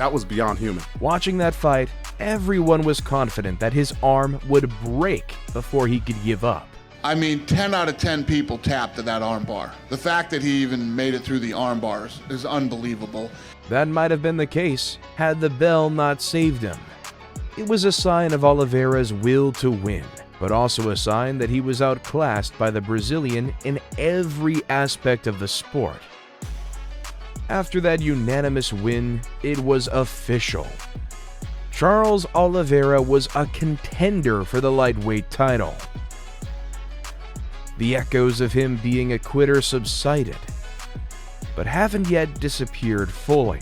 That was beyond human. Watching that fight, everyone was confident that his arm would break before he could give up. I mean, 10 out of 10 people tapped to that armbar. The fact that he even made it through the armbars is unbelievable. That might have been the case had the bell not saved him. It was a sign of Oliveira's will to win, but also a sign that he was outclassed by the Brazilian in every aspect of the sport. After that unanimous win, it was official. Charles Oliveira was a contender for the lightweight title. The echoes of him being a quitter subsided, but haven't yet disappeared fully.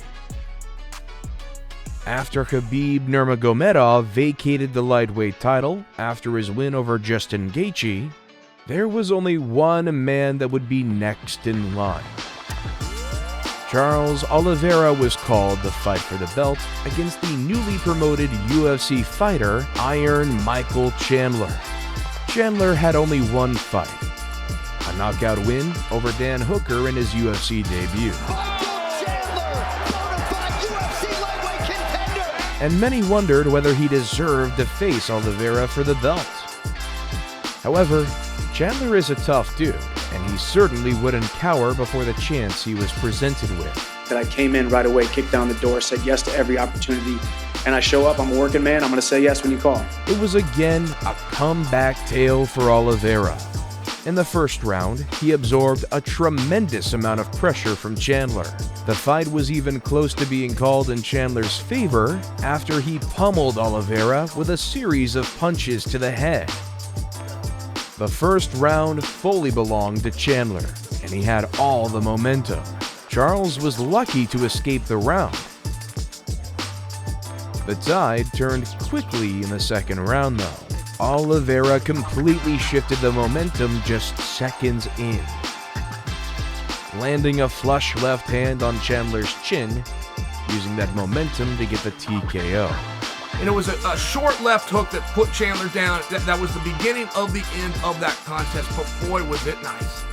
After Khabib Nurmagomedov vacated the lightweight title after his win over Dustin, there was only one man that would be next in line. Charles Oliveira was called to fight for the belt against the newly promoted UFC fighter Iron Michael Chandler. Chandler had only one fight, a knockout win over Dan Hooker in his UFC debut. And many wondered whether he deserved to face Oliveira for the belt. However, Chandler is a tough dude, and he certainly wouldn't cower before the chance he was presented with. That I came in right away, kicked down the door, said yes to every opportunity, and I show up, I'm a working man, I'm going to say yes when you call. It was again a comeback tale for Oliveira. In the first round, he absorbed a tremendous amount of pressure from Chandler. The fight was even close to being called in Chandler's favor after he pummeled Oliveira with a series of punches to the head. The first round fully belonged to Chandler, and he had all the momentum. Charles was lucky to escape the round. The tide turned quickly in the second round, though. Oliveira completely shifted the momentum just seconds in, landing a flush left hand on Chandler's chin, using that momentum to get the TKO. And it was a short left hook that put Chandler down. That was the beginning of the end of that contest, but boy, was it nice.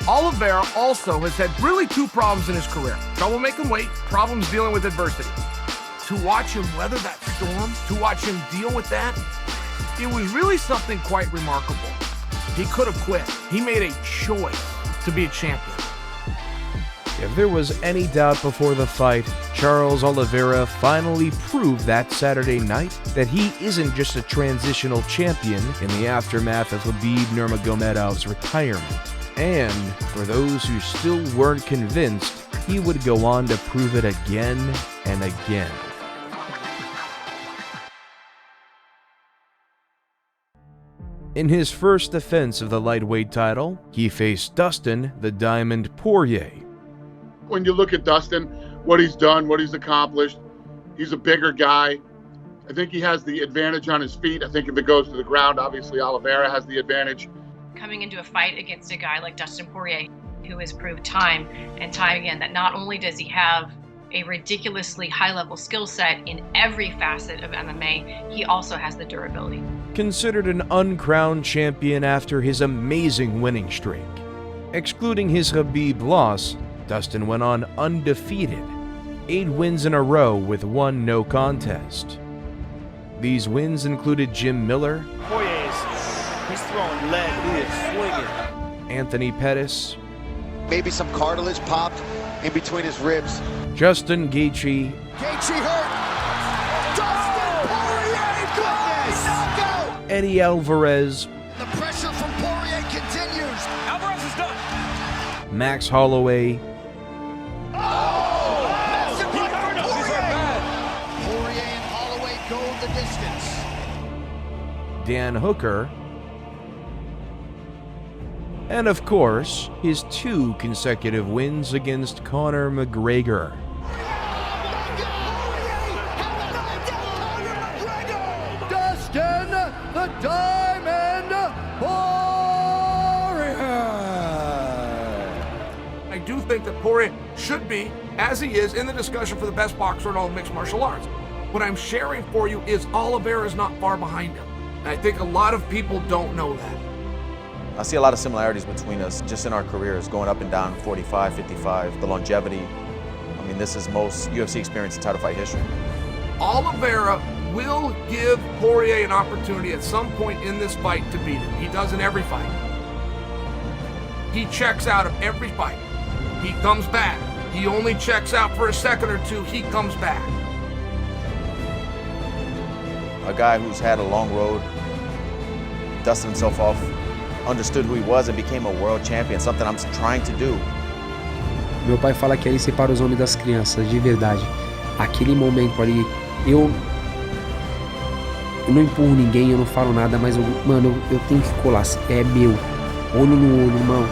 Oliveira also has had really two problems in his career. Trouble making weight, problems dealing with adversity. To watch him weather that storm, to watch him deal with that, it was really something quite remarkable. He could have quit. He made a choice to be a champion. If there was any doubt before the fight, Charles Oliveira finally proved that Saturday night that he isn't just a transitional champion in the aftermath of Khabib Nurmagomedov's retirement. And for those who still weren't convinced, he would go on to prove it again and again. In his first defense of the lightweight title, he faced Dustin the Diamond Poirier. When you look at Dustin, what he's done, what he's accomplished, he's a bigger guy. I think he has the advantage on his feet. I think if it goes to the ground, obviously Oliveira has the advantage. Coming into a fight against a guy like Dustin Poirier, who has proved time and time again that not only does he have a ridiculously high-level skill set in every facet of MMA, he also has the durability. Considered an uncrowned champion after his amazing winning streak. Excluding his Khabib loss, Dustin went on undefeated, 8 wins in a row with 1 no contest. These wins included Jim Miller, He's throwing lead, he is swinging. Anthony Pettis, maybe some cartilage popped in between his ribs. Justin Gaethje, hurt. Dustin Poirier, goodness! Knockout! Eddie Alvarez, The pressure from Poirier continues. Alvarez is done. Max Holloway, Massive He right hurt from us, these are Poirier. bad. Poirier and Holloway go the distance. Dan Hooker, and of course, his 2 consecutive wins against Conor McGregor. Dustin the Diamond Poirier. I do think that Poirier should be as he is in the discussion for the best boxer in all of mixed martial arts. What I'm sharing for you is Oliveira is not far behind him. And I think a lot of people don't know that. I see a lot of similarities between us just in our careers, going up and down 45, 55, the longevity. I mean, this is most UFC experience in title fight history. Oliveira will give Poirier an opportunity at some point in this fight to beat him. He does in every fight. He checks out of every fight. He comes back. He only checks out for a second or two. He comes back. A guy who's had a long road, dusted himself off, understood who he was and became a world champion, something I'm trying to do. Meu pai fala que ali separa os homens das crianças, de verdade. Aquele momento ali, eu não empurro ninguém, eu não falo nada, mas eu tenho que colar, é meu, olho no olho, irmão.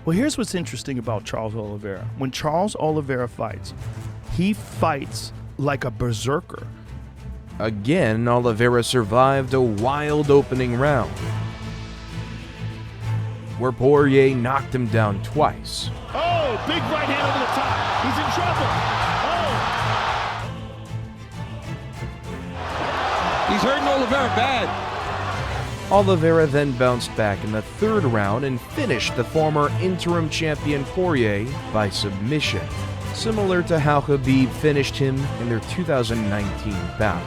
Well, here's what's interesting about Charles Oliveira. When Charles Oliveira fights, he fights like a berserker. Again, Oliveira survived a wild opening round, where Poirier knocked him down twice. Oh, big right hand over the top. He's in trouble. Oh. He's hurting Oliveira bad. Oliveira then bounced back in the third round and finished the former interim champion Poirier by submission, similar to how Khabib finished him in their 2019 bout.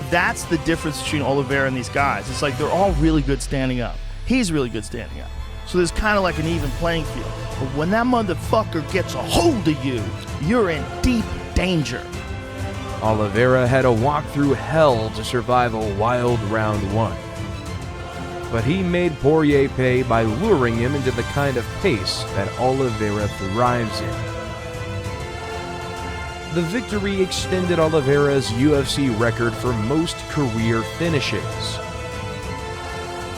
That's the difference between Oliveira and these guys. It's like they're all really good standing up. He's really good standing up. So there's kind of like an even playing field. But when that motherfucker gets a hold of you, you're in deep danger. Oliveira had to walk through hell to survive a wild round one. But he made Poirier pay by luring him into the kind of pace that Oliveira thrives in. The victory extended Oliveira's UFC record for most career finishes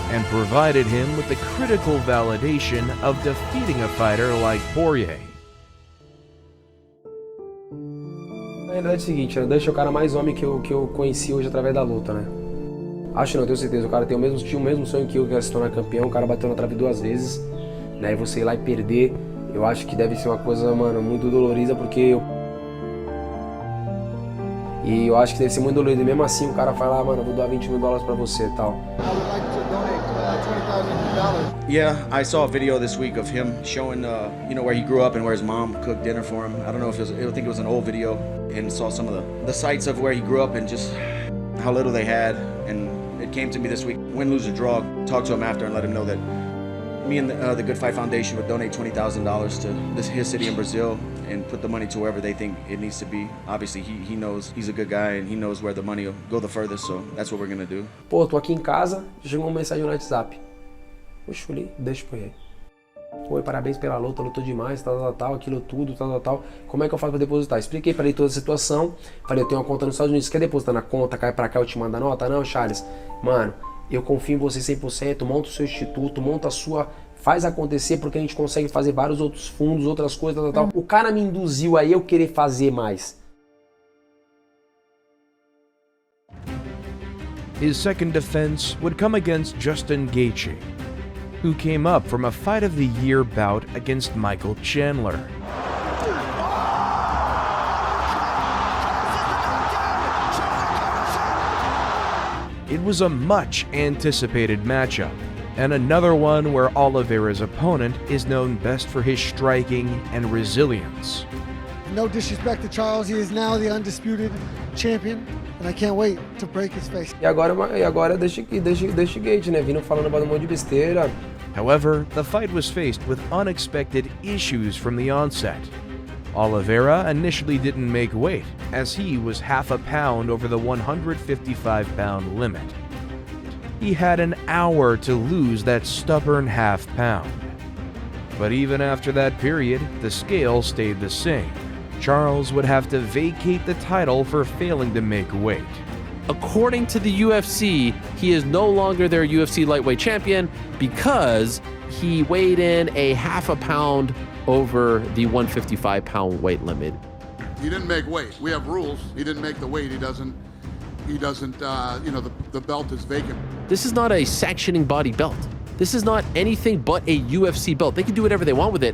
and provided him with the critical validation of defeating a fighter like Poirier. Na verdade é o seguinte, o Dustin é o cara mais homem que eu conheci hoje através da luta, né? Acho não, tenho certeza, o cara tem tinha o mesmo sonho que eu, que era se tornar campeão, o cara bateu na trave 2 vezes, né? E você ir lá e perder, eu acho que deve ser uma coisa, mano, muito dolorida, porque E eu acho que deve ser muito dolorido. E mesmo assim o cara fala, mano, eu vou doar $20 mil pra você e tal. Yeah, I saw a video this week of him showing, you know, where he grew up and where his mom cooked dinner for him. I don't know if I think it was an old video, and saw some of the sights of where he grew up and just how little they had. And it came to me this week, win, lose, or draw. Talk to him after and let him know that me and the Good Fight Foundation would donate $20,000 to his city in Brazil and put the money to wherever they think it needs to be. Obviously, he knows he's a good guy and he knows where the money will go the furthest, so that's what we're gonna do. Pô, tô aqui em casa, chegou uma mensagem no WhatsApp. Puxa, eu li, deixa por aí. Pô, parabéns pela luta, lutou demais, tal, aquilo tudo, tal. Como é que eu faço pra depositar? Expliquei pra ele toda a situação. Falei, eu tenho uma conta nos Estados Unidos, quer depositar na conta, cai pra cá, eu te mando a nota? Não, Charles, mano, eu confio em você 100%, monta o seu instituto, monta a sua... Faz acontecer porque a gente consegue fazer vários outros fundos, outras coisas, tal. O cara me induziu a eu querer fazer mais. His second defense would come against Justin Gaethje, who came up from a Fight of the Year bout against Michael Chandler. It was a much anticipated matchup, and another one where Oliveira's opponent is known best for his striking and resilience. No disrespect to Charles, he is now the undisputed champion, and I can't wait to break his face. E agora deixa Gaethje, né? Vindo falando um monte de besteira. However, the fight was faced with unexpected issues from the onset. Oliveira initially didn't make weight, as he was half a pound over the 155-pound limit. He had an hour to lose that stubborn half pound. But even after that period, the scale stayed the same. Charles would have to vacate the title for failing to make weight. According to the UFC, he is no longer their UFC lightweight champion because he weighed in a half a pound over the 155-pound weight limit. He didn't make weight. We have rules. He didn't make the weight. He doesn't, you know, the belt is vacant. This is not a sanctioning body belt. This is not anything but a UFC belt. They can do whatever they want with it.